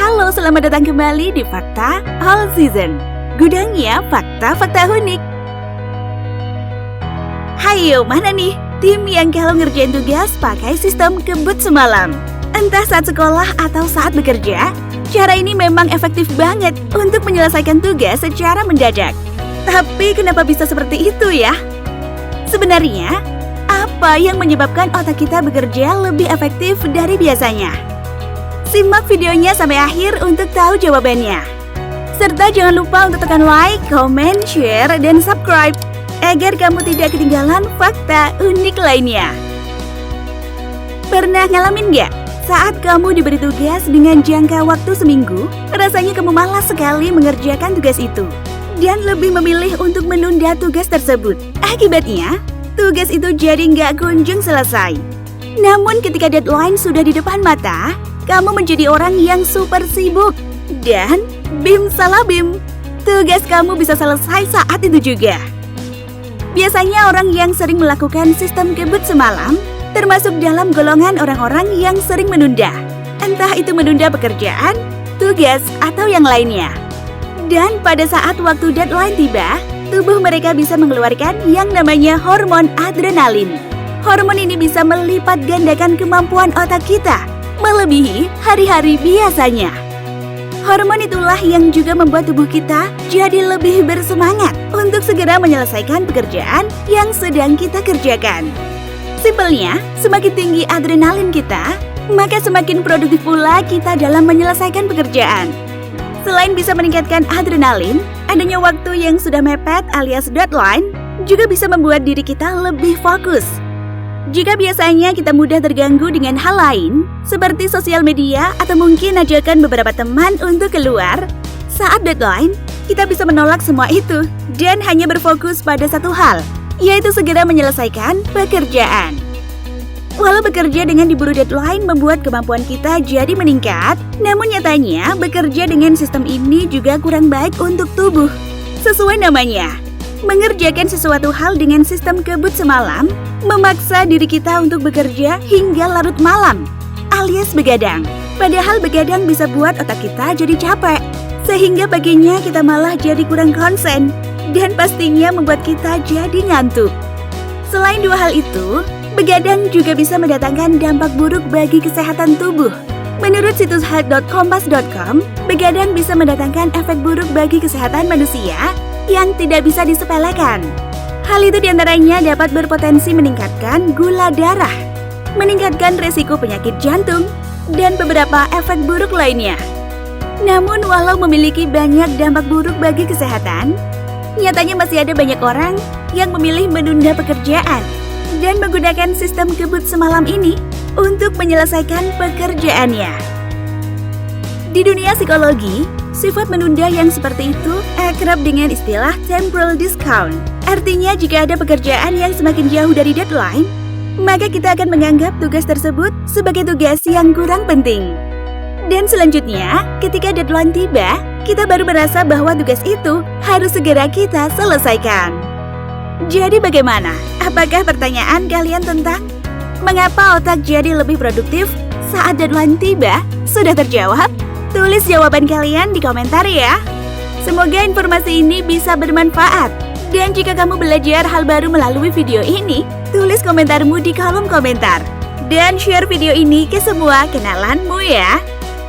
Halo, selamat datang kembali di Fakta All Season. Gudangnya fakta-fakta unik. Hayo, mana nih tim yang kalau ngerjain tugas pakai sistem kebut semalam? Entah saat sekolah atau saat bekerja, cara ini memang efektif banget untuk menyelesaikan tugas secara mendadak. Tapi kenapa bisa seperti itu ya? Sebenarnya, apa yang menyebabkan otak kita bekerja lebih efektif dari biasanya? Simak videonya sampai akhir untuk tahu jawabannya. Serta jangan lupa untuk tekan like, comment, share, dan subscribe agar kamu tidak ketinggalan fakta unik lainnya. Pernah ngalamin nggak? Saat kamu diberi tugas dengan jangka waktu seminggu, rasanya kamu malas sekali mengerjakan tugas itu dan lebih memilih untuk menunda tugas tersebut. Akibatnya, tugas itu jadi nggak kunjung selesai. Namun ketika deadline sudah di depan mata, kamu menjadi orang yang super sibuk. Dan bim salah bim, tugas kamu bisa selesai saat itu juga. Biasanya orang yang sering melakukan sistem kebut semalam termasuk dalam golongan orang-orang yang sering menunda. Entah itu menunda pekerjaan, tugas, atau yang lainnya. Dan pada saat waktu deadline tiba, tubuh mereka bisa mengeluarkan yang namanya hormon adrenalin. Hormon ini bisa melipat gandakan kemampuan otak kita, melebihi hari-hari biasanya. Hormon itulah yang juga membuat tubuh kita jadi lebih bersemangat untuk segera menyelesaikan pekerjaan yang sedang kita kerjakan. Simpelnya, semakin tinggi adrenalin kita, maka semakin produktif pula kita dalam menyelesaikan pekerjaan. Selain bisa meningkatkan adrenalin, adanya waktu yang sudah mepet alias deadline juga bisa membuat diri kita lebih fokus. Jika biasanya kita mudah terganggu dengan hal lain, seperti sosial media atau mungkin ajakan beberapa teman untuk keluar, saat deadline, kita bisa menolak semua itu dan hanya berfokus pada satu hal, yaitu segera menyelesaikan pekerjaan. Walau bekerja dengan diburu deadline membuat kemampuan kita jadi meningkat, namun nyatanya bekerja dengan sistem ini juga kurang baik untuk tubuh. Sesuai namanya, mengerjakan sesuatu hal dengan sistem kebut semalam memaksa diri kita untuk bekerja hingga larut malam, alias begadang. Padahal begadang bisa buat otak kita jadi capek, sehingga paginya kita malah jadi kurang konsen, dan pastinya membuat kita jadi ngantuk. Selain dua hal itu, begadang juga bisa mendatangkan dampak buruk bagi kesehatan tubuh. Menurut situs health.kompas.com, begadang bisa mendatangkan efek buruk bagi kesehatan manusia yang tidak bisa disepelekan. Hal itu diantaranya dapat berpotensi meningkatkan gula darah, meningkatkan resiko penyakit jantung, dan beberapa efek buruk lainnya. Namun walau memiliki banyak dampak buruk bagi kesehatan, nyatanya masih ada banyak orang yang memilih menunda pekerjaan dan menggunakan sistem kebut semalam ini untuk menyelesaikan pekerjaannya. Di dunia psikologi, sifat menunda yang seperti itu akrab dengan istilah temporal discount. Artinya jika ada pekerjaan yang semakin jauh dari deadline, maka kita akan menganggap tugas tersebut sebagai tugas yang kurang penting. Dan selanjutnya, ketika deadline tiba, kita baru merasa bahwa tugas itu harus segera kita selesaikan. Jadi bagaimana? Apakah pertanyaan kalian tentang mengapa otak jadi lebih produktif saat deadline tiba sudah terjawab? Tulis jawaban kalian di komentar ya. Semoga informasi ini bisa bermanfaat. Dan jika kamu belajar hal baru melalui video ini, tulis komentarmu di kolom komentar. Dan share video ini ke semua kenalanmu ya.